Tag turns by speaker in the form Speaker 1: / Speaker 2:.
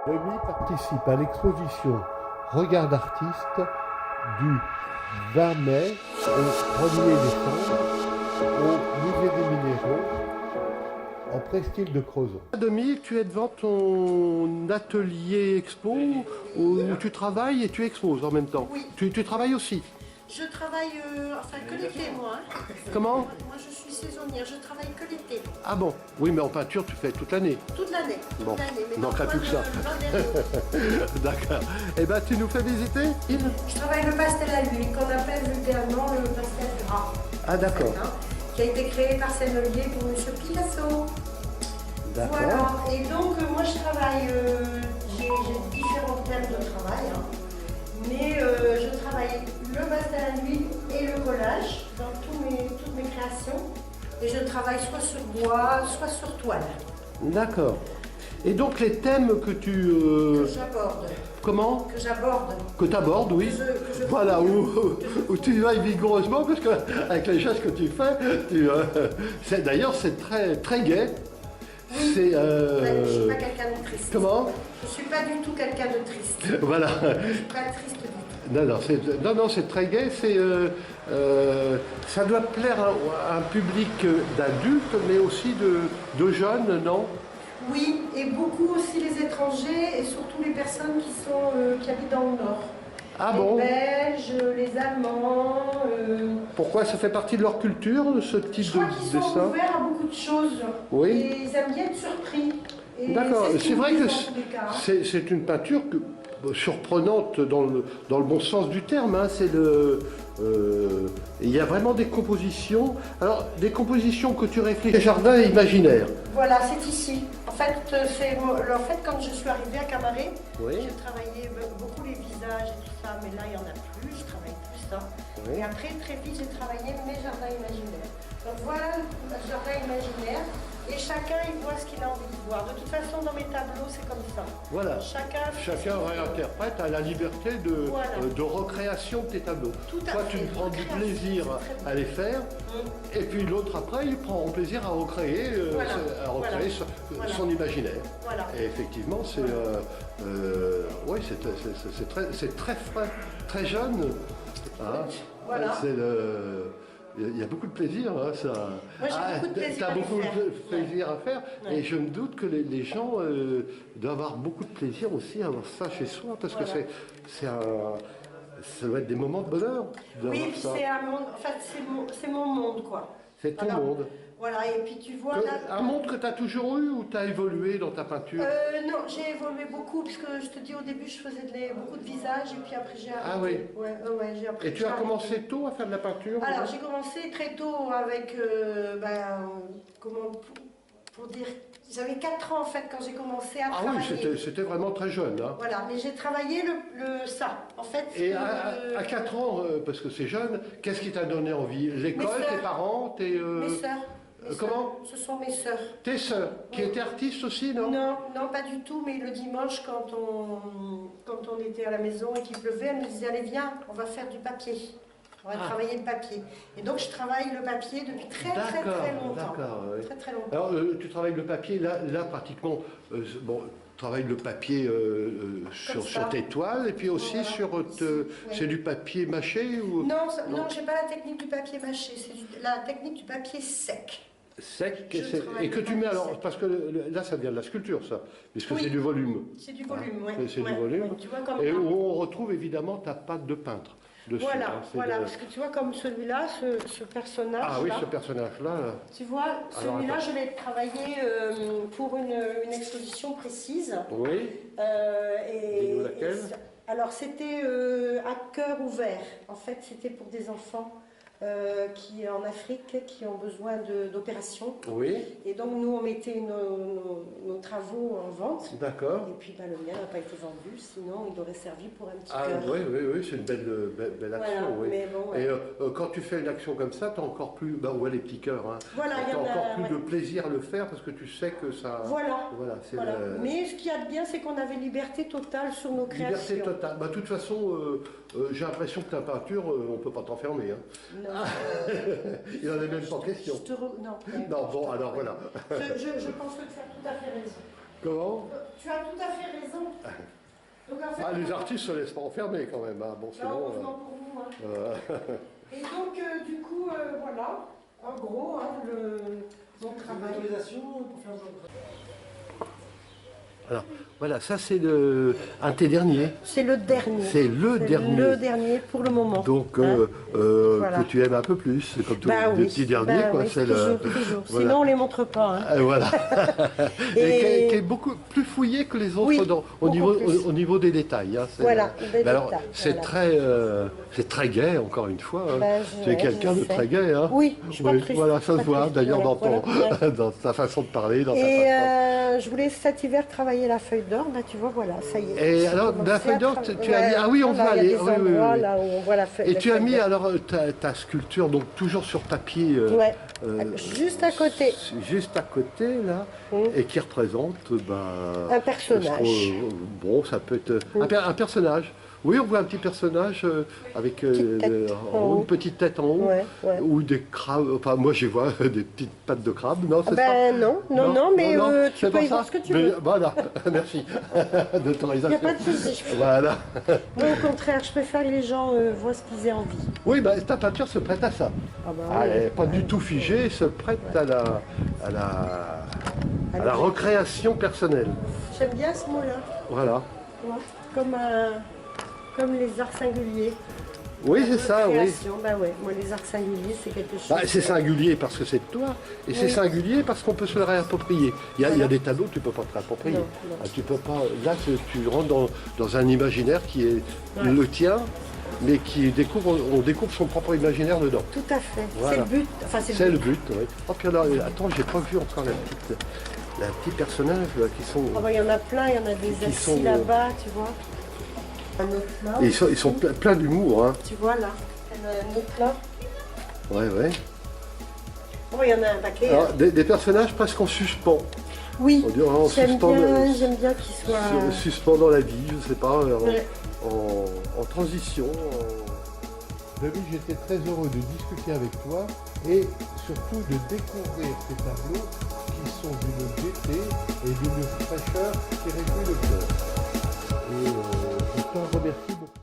Speaker 1: Demi participe à l'exposition Regard d'artiste du 20 mai au 1er décembre au Musée des Minéraux en Presqu'île de Crozon. Demi, tu es devant ton atelier expo où tu travailles et tu exposes en même temps.
Speaker 2: Oui.
Speaker 1: Tu travailles aussi.
Speaker 2: Je travaille, enfin que l'été moi.
Speaker 1: Comment?
Speaker 2: Moi je suis saisonnière, je travaille que l'été.
Speaker 1: Ah bon? Oui, mais en peinture, tu fais toute l'année.
Speaker 2: Toute l'année.
Speaker 1: Bon,
Speaker 2: Mais
Speaker 1: il manquera plus que ça.
Speaker 2: l'an dernier.
Speaker 1: D'accord. Eh bien, tu nous fais visiter?
Speaker 2: Je travaille le pastel à l'huile, qu'on appelle vulgairement le pastel gras.
Speaker 1: Ah d'accord.
Speaker 2: Qui a été créé par Sennelier pour M. Picasso.
Speaker 1: D'accord.
Speaker 2: Voilà. Et donc moi je travaille, j'ai différents thèmes de travail. Mais je travaille le pastel à l'huile et le collage dans toutes mes créations. Et je travaille soit sur bois, soit sur toile.
Speaker 1: D'accord. Et donc les thèmes que tu...
Speaker 2: Que j'aborde.
Speaker 1: Comment?
Speaker 2: Que j'aborde.
Speaker 1: Que tu abordes, oui.
Speaker 2: Que je
Speaker 1: voilà, où tu vas vigoureusement, parce qu'avec les gestes que tu fais, d'ailleurs c'est très, très gai.
Speaker 2: Oui.
Speaker 1: C'est,
Speaker 2: Je ne suis pas quelqu'un de triste.
Speaker 1: Comment?
Speaker 2: Je ne suis pas du tout quelqu'un de triste.
Speaker 1: Voilà.
Speaker 2: Je ne suis pas triste du tout.
Speaker 1: Non, c'est très gai. Ça doit plaire à un public d'adultes, mais aussi de jeunes, non?
Speaker 2: Oui, et beaucoup aussi les étrangers et surtout les personnes qui habitent dans le Nord.
Speaker 1: Ah
Speaker 2: les
Speaker 1: bon?
Speaker 2: Belges, les Allemands.
Speaker 1: Pourquoi? Ça fait partie de leur culture, ce type
Speaker 2: Je
Speaker 1: de
Speaker 2: crois qu'ils sont
Speaker 1: dessin?
Speaker 2: ouverts à beaucoup de choses.
Speaker 1: Oui.
Speaker 2: Et ils aiment bien être surpris.
Speaker 1: D'accord, c'est vrai que
Speaker 2: c'est
Speaker 1: c'est une peinture surprenante dans le bon sens du terme. Hein. Il y a vraiment des compositions. Alors, des compositions que tu réfléchis, jardin imaginaire.
Speaker 2: Voilà, c'est ici. En fait, quand je suis arrivée à Camaret,
Speaker 1: Oui.
Speaker 2: j'ai travaillé beaucoup les visages et tout ça, mais là, il n'y en a plus, je travaille plus ça.
Speaker 1: Oui.
Speaker 2: Et après, très vite, j'ai travaillé mes jardins imaginaires. Donc voilà le jardin imaginaire, et chacun, il voit ce qu'il a envie de voir. De toute façon, dans mes tableaux, c'est comme ça.
Speaker 1: Voilà.
Speaker 2: Chacun
Speaker 1: réinterprète, a la liberté de recréation de tes tableaux.
Speaker 2: Tout à
Speaker 1: Toi,
Speaker 2: fait.
Speaker 1: tu prends du
Speaker 2: Recréation,
Speaker 1: plaisir
Speaker 2: c'est très
Speaker 1: à les faire, et puis l'autre après, il prend plaisir à recréer, son imaginaire.
Speaker 2: Voilà.
Speaker 1: Et effectivement, c'est très frais, très jeune. Hein.
Speaker 2: Voilà.
Speaker 1: Il y a beaucoup de plaisir, hein, ça.
Speaker 2: Moi, j'ai beaucoup de plaisir
Speaker 1: T'as
Speaker 2: à les
Speaker 1: beaucoup
Speaker 2: faire.
Speaker 1: de plaisir à faire,
Speaker 2: Ouais.
Speaker 1: et je me doute que les gens doivent avoir beaucoup de plaisir aussi à avoir ça chez soi, parce que ça doit être des moments de bonheur d'avoir
Speaker 2: Oui, puis
Speaker 1: ça.
Speaker 2: c'est un monde, enfin, c'est mon monde, quoi.
Speaker 1: C'est ton
Speaker 2: Alors,
Speaker 1: monde.
Speaker 2: Voilà, et puis tu vois là.
Speaker 1: Un monde que tu as toujours eu ou tu as évolué dans ta peinture?
Speaker 2: Non, j'ai évolué beaucoup, parce que je te dis au début je faisais beaucoup de visages et puis après j'ai arrêté.
Speaker 1: Ah oui.
Speaker 2: Ouais, j'ai appris.
Speaker 1: Et tu as commencé tôt à faire de la peinture?
Speaker 2: Alors j'ai commencé très tôt avec, comment pour dire, j'avais 4 ans en fait quand j'ai commencé à
Speaker 1: Ah
Speaker 2: travailler.
Speaker 1: oui, c'était vraiment très jeune. Hein.
Speaker 2: Voilà, mais j'ai travaillé ça, en fait.
Speaker 1: Et à 4 ans, parce que c'est jeune, qu'est-ce qui t'a donné envie? L'école, tes parents,
Speaker 2: Mes sœurs.
Speaker 1: Comment?
Speaker 2: Ce sont mes sœurs.
Speaker 1: Tes sœurs, qui étaient artistes aussi, non?
Speaker 2: Non, pas du tout, mais le dimanche, quand on était à la maison et qu'il pleuvait, elle me disait, allez viens, on va faire du papier. On va travailler le papier. Et donc je travaille le papier depuis très longtemps.
Speaker 1: D'accord, oui.
Speaker 2: Très longtemps.
Speaker 1: Alors tu travailles le papier, là pratiquement, tu travailles le papier sur tes toiles et puis aussi c'est du papier mâché ou...
Speaker 2: Non, j'ai pas la technique du papier mâché, c'est la technique du papier sec.
Speaker 1: Sec et que tu mets alors, parce que là ça vient de la sculpture ça, puisque c'est du volume.
Speaker 2: C'est du volume, oui.
Speaker 1: C'est du volume.
Speaker 2: Tu vois, comme
Speaker 1: et où on retrouve évidemment ta patte de peintre. Dessus,
Speaker 2: voilà, parce que tu vois comme celui-là, ce personnage-là.
Speaker 1: Ah oui, ce personnage-là.
Speaker 2: Tu vois, celui-là, je l'ai travaillé pour une exposition précise.
Speaker 1: Oui. Dis-nous laquelle.
Speaker 2: Alors c'était à cœur ouvert. En fait, c'était pour des enfants qui en Afrique qui ont besoin d'opérations.
Speaker 1: Oui.
Speaker 2: Et donc nous on mettait nos travaux en vente.
Speaker 1: D'accord.
Speaker 2: Et puis le mien n'a pas été vendu, sinon il aurait servi pour un petit
Speaker 1: cœur. Oui, c'est une belle action.
Speaker 2: Voilà,
Speaker 1: oui.
Speaker 2: Mais bon,
Speaker 1: Et quand tu fais une action comme ça, tu as encore plus, les petits cœurs, hein.
Speaker 2: Voilà,
Speaker 1: tu as encore plus de plaisir à le faire parce que tu sais que ça...
Speaker 2: Voilà. Mais ce qu'il y a de bien, c'est qu'on avait liberté totale sur nos créations.
Speaker 1: Liberté totale. De toute façon, j'ai l'impression que ta peinture, on ne peut pas t'enfermer. Hein.
Speaker 2: Non.
Speaker 1: Il n'en est même pas question.
Speaker 2: Non.
Speaker 1: Non, bon, alors voilà.
Speaker 2: Je pense que tu as tout à fait raison.
Speaker 1: Comment?
Speaker 2: Tu as tout à fait raison. Donc, en fait,
Speaker 1: Ah, les artistes se laissent pas enfermer quand même. Hein. Bon,
Speaker 2: là,
Speaker 1: sinon.
Speaker 2: heureusement pour nous. Hein. Et donc, du coup, voilà, en gros, hein, mon travail.
Speaker 3: Autorisation pour faire un
Speaker 1: Alors, voilà, ça c'est un de tes derniers.
Speaker 2: C'est le dernier.
Speaker 1: C'est le dernier.
Speaker 2: Le dernier pour le moment.
Speaker 1: Donc,
Speaker 2: Hein. Voilà.
Speaker 1: que tu aimes un peu plus, comme tous
Speaker 2: Bah
Speaker 1: les
Speaker 2: oui,
Speaker 1: petits derniers,
Speaker 2: bah
Speaker 1: quoi.
Speaker 2: oui,
Speaker 1: C'est
Speaker 2: toujours, toujours.
Speaker 1: voilà.
Speaker 2: Sinon, on les montre pas. Hein.
Speaker 1: Voilà. Et,
Speaker 2: Et-
Speaker 1: qui est beaucoup plus fouillé que les autres
Speaker 2: Oui,
Speaker 1: au,
Speaker 2: beaucoup
Speaker 1: niveau,
Speaker 2: plus.
Speaker 1: au niveau des détails. Hein.
Speaker 2: Voilà, des
Speaker 1: mais alors,
Speaker 2: détails,
Speaker 1: c'est
Speaker 2: voilà.
Speaker 1: très gai, encore une fois. Hein.
Speaker 2: Ben,
Speaker 1: Tu es quelqu'un de
Speaker 2: sais.
Speaker 1: très gai. Hein.
Speaker 2: Oui, je suis pas triste.
Speaker 1: Voilà, ça se
Speaker 2: Pas
Speaker 1: voit
Speaker 2: triste,
Speaker 1: d'ailleurs
Speaker 2: voilà, voilà.
Speaker 1: dans ta façon de parler. Dans ta
Speaker 2: Et
Speaker 1: façon...
Speaker 2: je voulais cet hiver travailler la feuille d'or. Là, tu vois, voilà, ça y est.
Speaker 1: Et
Speaker 2: J'ai
Speaker 1: alors,
Speaker 2: commencé
Speaker 1: la feuille
Speaker 2: à
Speaker 1: d'or,
Speaker 2: travailler.
Speaker 1: tu as mis... Ah oui, on
Speaker 2: Voilà,
Speaker 1: va
Speaker 2: il y a
Speaker 1: aller.
Speaker 2: des
Speaker 1: Oui, oui,
Speaker 2: endroits,
Speaker 1: oui.
Speaker 2: là où on voit la feuille.
Speaker 1: Et
Speaker 2: la
Speaker 1: tu as
Speaker 2: feuille
Speaker 1: mis
Speaker 2: d'or.
Speaker 1: alors ta sculpture, donc toujours sur papier.
Speaker 2: Ouais,
Speaker 1: euh,
Speaker 2: juste à côté.
Speaker 1: Juste à côté, là, et qui représente
Speaker 2: Un personnage.
Speaker 1: Bon, ça peut être un personnage. Oui, on voit un petit personnage avec
Speaker 2: Petite tête en haut.
Speaker 1: une petite tête en haut,
Speaker 2: Ouais, ouais.
Speaker 1: ou des crabes. Enfin, moi, j'y vois des petites pattes de crabe. Non, c'est ça?
Speaker 2: Ben non, mais tu
Speaker 1: c'est
Speaker 2: peux
Speaker 1: pas
Speaker 2: y voir
Speaker 1: ça.
Speaker 2: ce que tu
Speaker 1: Mais
Speaker 2: veux.
Speaker 1: voilà, merci
Speaker 2: Il n'y
Speaker 1: d'autorisation.
Speaker 2: a pas de souci.
Speaker 1: Voilà.
Speaker 2: Moi, au contraire, je préfère que les gens voient ce qu'ils aient envie.
Speaker 1: Oui, bah, ta peinture se prête à ça.
Speaker 2: Ah bah,
Speaker 1: Ah,
Speaker 2: oui.
Speaker 1: elle n'est pas du tout figée, elle se prête à la recréation personnelle.
Speaker 2: J'aime bien ce mot-là.
Speaker 1: Voilà.
Speaker 2: Tu vois, comme les arts singuliers.
Speaker 1: Oui,
Speaker 2: La
Speaker 1: c'est ça, oui.
Speaker 2: recréation, bah ouais, moi les arts singuliers, c'est quelque chose.
Speaker 1: Bah, c'est singulier parce que c'est de toi, et c'est
Speaker 2: Oui.
Speaker 1: singulier parce qu'on peut se le réapproprier. Il y a
Speaker 2: Voilà.
Speaker 1: des tableaux que tu ne peux pas te réapproprier.
Speaker 2: Non, non.
Speaker 1: Ah, tu peux pas. Là, tu rentres dans un imaginaire qui est
Speaker 2: Ouais.
Speaker 1: le tien, mais on découvre son propre imaginaire dedans.
Speaker 2: Tout à fait.
Speaker 1: Voilà.
Speaker 2: C'est le but. Enfin,
Speaker 1: C'est le but, oui. Oh, puis alors, attends, j'ai pas vu encore la petite personnage là, qui sont.
Speaker 2: Ah bah, il y en a plein, il y en a des
Speaker 1: Qui
Speaker 2: assis
Speaker 1: sont-
Speaker 2: là-bas, tu vois. Un autre là.
Speaker 1: Et ils sont pleins d'humour, hein.
Speaker 2: Tu vois là. Il y en a un autre là.
Speaker 1: Ouais, ouais.
Speaker 2: Oh, il y en a un paquet.
Speaker 1: Alors,
Speaker 2: hein.
Speaker 1: des personnages presque en suspens.
Speaker 2: Oui,
Speaker 1: On dirait en
Speaker 2: j'aime
Speaker 1: suspens,
Speaker 2: j'aime bien qu'ils soient.
Speaker 1: suspendant la vie, je sais pas,
Speaker 2: Ouais.
Speaker 1: en transition.
Speaker 4: David, j'étais très heureux de discuter avec toi et surtout de découvrir ces tableaux qui sont d'une gaieté et d'une fraîcheur qui réjouit le cœur. Et je t'en remercie beaucoup.